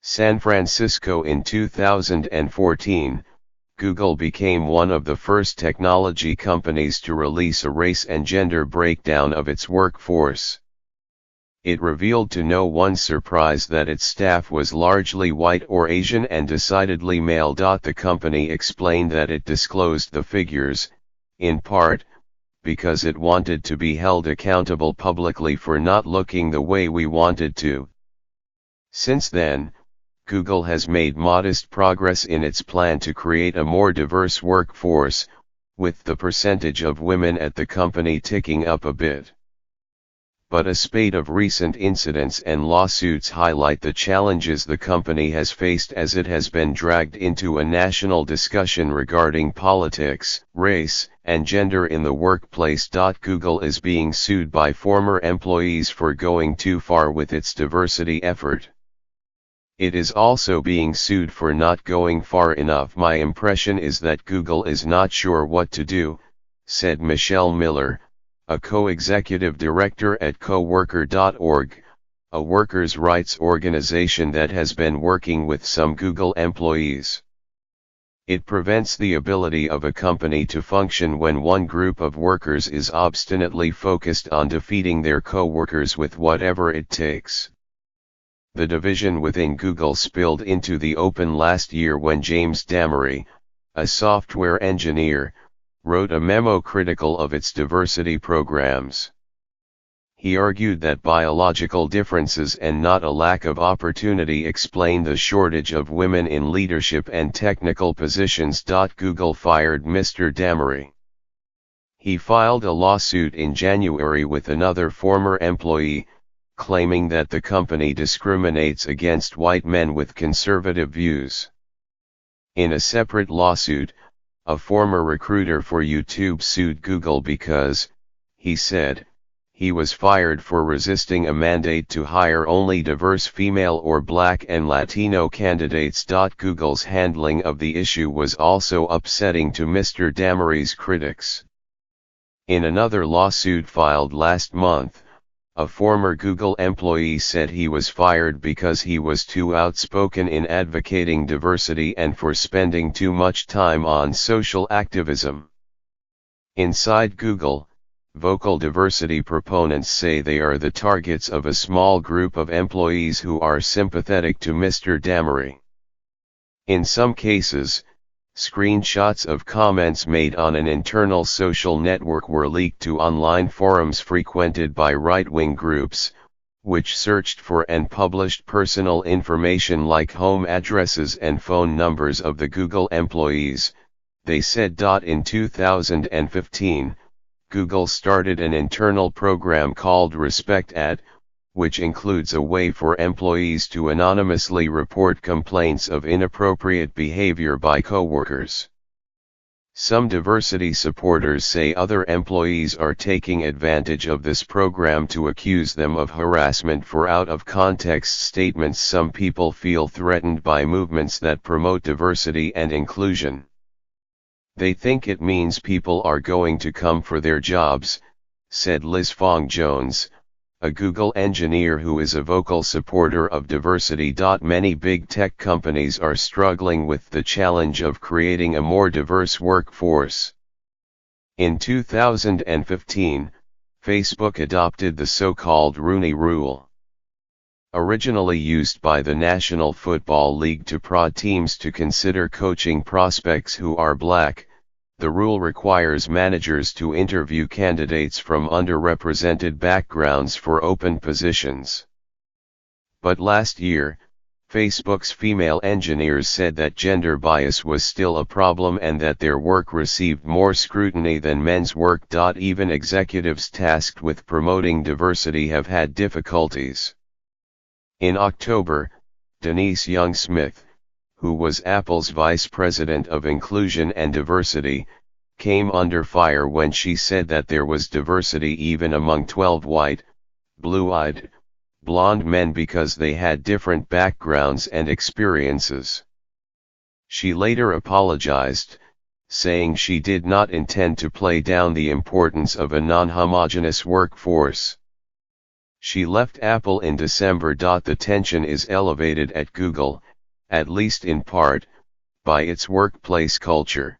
San Francisco. In 2014, Google became one of the first technology companies to release a race and gender breakdown of its workforce. It revealed to no one's surprise that its staff was largely white or Asian and decidedly male. The company explained that it disclosed the figures, in part, because it wanted to be held accountable publicly for not looking the way we wanted to. Since then, Google has made modest progress in its plan to create a more diverse workforce, with the percentage of women at the company ticking up a bit. But a spate of recent incidents and lawsuits highlight the challenges the company has faced as it has been dragged into a national discussion regarding politics, race, and gender in the workplace. Google is being sued by former employees for going too far with its diversity effort. It is also being sued for not going far enough. My impression is that Google is not sure what to do, said Michelle Miller, a co-executive director at coworker.org, a workers' rights organization that has been working with some Google employees. It prevents the ability of a company to function when one group of workers is obstinately focused on defeating their co-workers with whatever it takes. The division within Google spilled into the open last year when James Damary, a software engineer, wrote a memo critical of its diversity programs. He argued that biological differences and not a lack of opportunity explain the shortage of women in leadership and technical positions. Google fired Mr. Damary. He filed a lawsuit in January with another former employee, claiming that the company discriminates against white men with conservative views. In a separate lawsuit, a former recruiter for YouTube sued Google because, he said, he was fired for resisting a mandate to hire only diverse female or Black and Latino candidates. Google's handling of the issue was also upsetting to Mr. Damary's critics. In another lawsuit filed last month, a former Google employee said he was fired because he was too outspoken in advocating diversity and for spending too much time on social activism. Inside Google, vocal diversity proponents say they are the targets of a small group of employees who are sympathetic to Mr. Damary. In some cases, screenshots of comments made on an internal social network were leaked to online forums frequented by right-wing groups, which searched for and published personal information like home addresses and phone numbers of the Google employees, they said. In 2015, Google started an internal program called Respect At, which includes a way for employees to anonymously report complaints of inappropriate behavior by coworkers. Some diversity supporters say other employees are taking advantage of this program to accuse them of harassment for out-of-context statements. Some people feel threatened by movements that promote diversity and inclusion. They think it means people are going to come for their jobs, said Liz Fong-Jones, a Google engineer who is a vocal supporter of diversity. Many big tech companies are struggling with the challenge of creating a more diverse workforce. In 2015, Facebook adopted the so-called Rooney Rule. Originally used by the National Football League to prod teams to consider coaching prospects who are Black, the rule requires managers to interview candidates from underrepresented backgrounds for open positions. But last year, Facebook's female engineers said that gender bias was still a problem and that their work received more scrutiny than men's work. Even executives tasked with promoting diversity have had difficulties. In October, Denise Young-Smith, who was Apple's Vice President of Inclusion and Diversity, came under fire when she said that there was diversity even among 12 white, blue-eyed, blonde men because they had different backgrounds and experiences. She later apologized, saying she did not intend to play down the importance of a non-homogeneous workforce. She left Apple in December. The tension is elevated at Google, at least in part, by its workplace culture.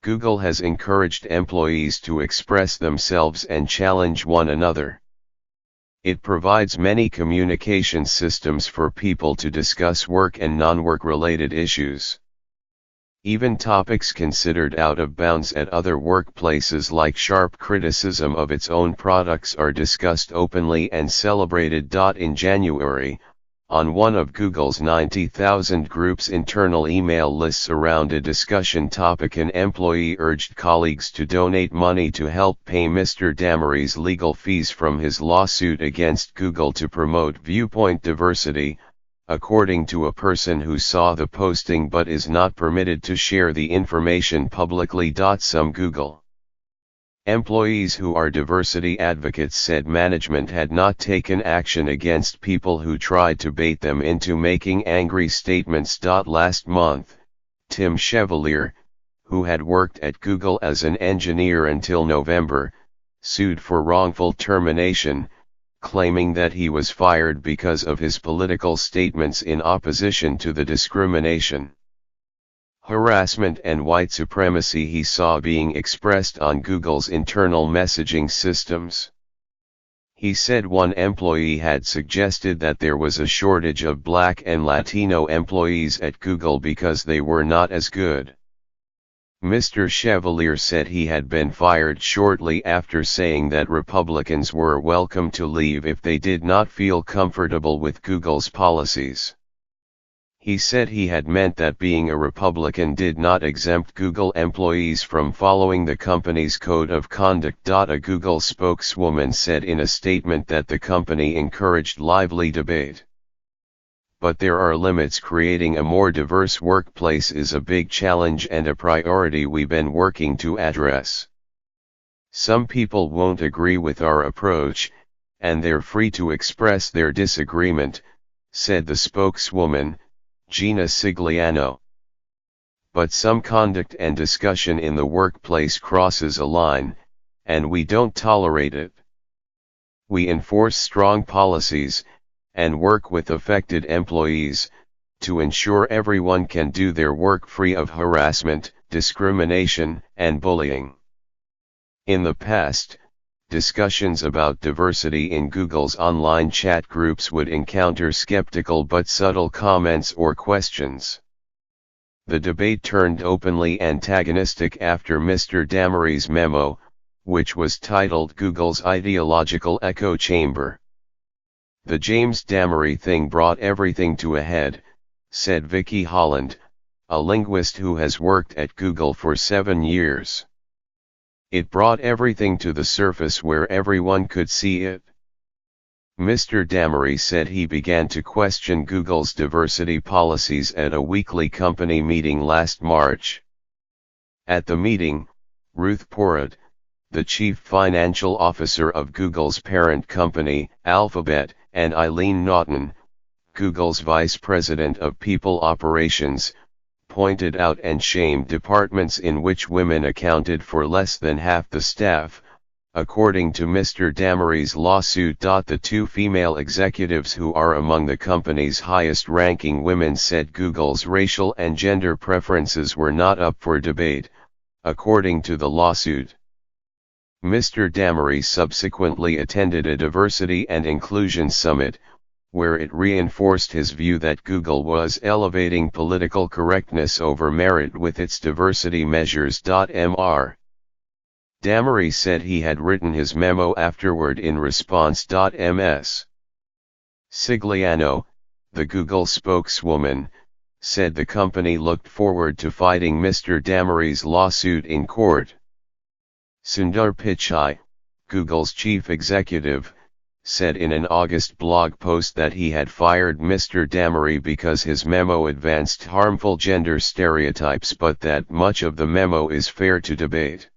Google has encouraged employees to express themselves and challenge one another. It provides many communication systems for people to discuss work and non-work related issues. Even topics considered out of bounds at other workplaces, like sharp criticism of its own products, are discussed openly and celebrated. In January, on one of Google's 90,000 groups' internal email lists around a discussion topic, an employee urged colleagues to donate money to help pay Mr. Damery's legal fees from his lawsuit against Google to promote viewpoint diversity, according to a person who saw the posting but is not permitted to share the information publicly. Some Google employees who are diversity advocates said management had not taken action against people who tried to bait them into making angry statements. Last month, Tim Chevalier, who had worked at Google as an engineer until November, sued for wrongful termination, claiming that he was fired because of his political statements in opposition to the discrimination, harassment and white supremacy he saw being expressed on Google's internal messaging systems. He said one employee had suggested that there was a shortage of Black and Latino employees at Google because they were not as good. Mr. Chevalier said he had been fired shortly after saying that Republicans were welcome to leave if they did not feel comfortable with Google's policies. He said he had meant that being a Republican did not exempt Google employees from following the company's code of conduct. A Google spokeswoman said in a statement that the company encouraged lively debate. But there are limits. Creating a more diverse workplace is a big challenge and a priority we've been working to address. Some people won't agree with our approach, and they're free to express their disagreement, said the spokeswoman, Gina Sigliano. But some conduct and discussion in the workplace crosses a line, and we don't tolerate it. We enforce strong policies, and work with affected employees, to ensure everyone can do their work free of harassment, discrimination, and bullying. In the past, discussions about diversity in Google's online chat groups would encounter skeptical but subtle comments or questions. The debate turned openly antagonistic after Mr. Damery's memo, which was titled "Google's Ideological Echo Chamber." "The James Damery thing brought everything to a head," said Vicky Holland, a linguist who has worked at Google for 7 years. "It brought everything to the surface where everyone could see it." Mr. Damery said he began to question Google's diversity policies at a weekly company meeting last March. At the meeting, Ruth Porat, the chief financial officer of Google's parent company, Alphabet, and Eileen Naughton, Google's vice president of people operations, pointed out and shamed departments in which women accounted for less than half the staff, according to Mr. Damery's lawsuit. The two female executives who are among the company's highest-ranking women said Google's racial and gender preferences were not up for debate, according to the lawsuit. Mr. Damery subsequently attended a diversity and inclusion summit, where it reinforced his view that Google was elevating political correctness over merit with its diversity measures. Mr. Damery said he had written his memo afterward in response. Ms. Sigliano, the Google spokeswoman, said the company looked forward to fighting Mr. Damery's lawsuit in court. Sundar Pichai, Google's chief executive, said in an August blog post that he had fired Mr. Damery because his memo advanced harmful gender stereotypes, but that much of the memo is fair to debate.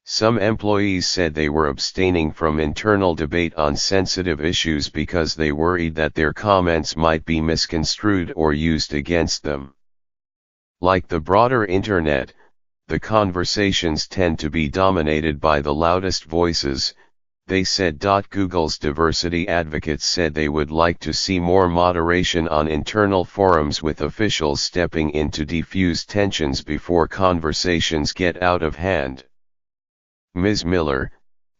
Some employees said they were abstaining from internal debate on sensitive issues because they worried that their comments might be misconstrued or used against them. Like the broader internet, the conversations tend to be dominated by the loudest voices, they said. Google's diversity advocates said they would like to see more moderation on internal forums, with officials stepping in to defuse tensions before conversations get out of hand. Ms. Miller,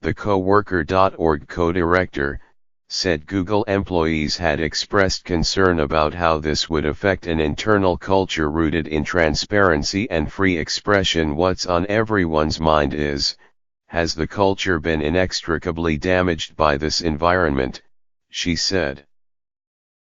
the coworker.org co-director, said Google employees had expressed concern about how this would affect an internal culture rooted in transparency and free expression. What's on everyone's mind is, has the culture been inextricably damaged by this environment, she said.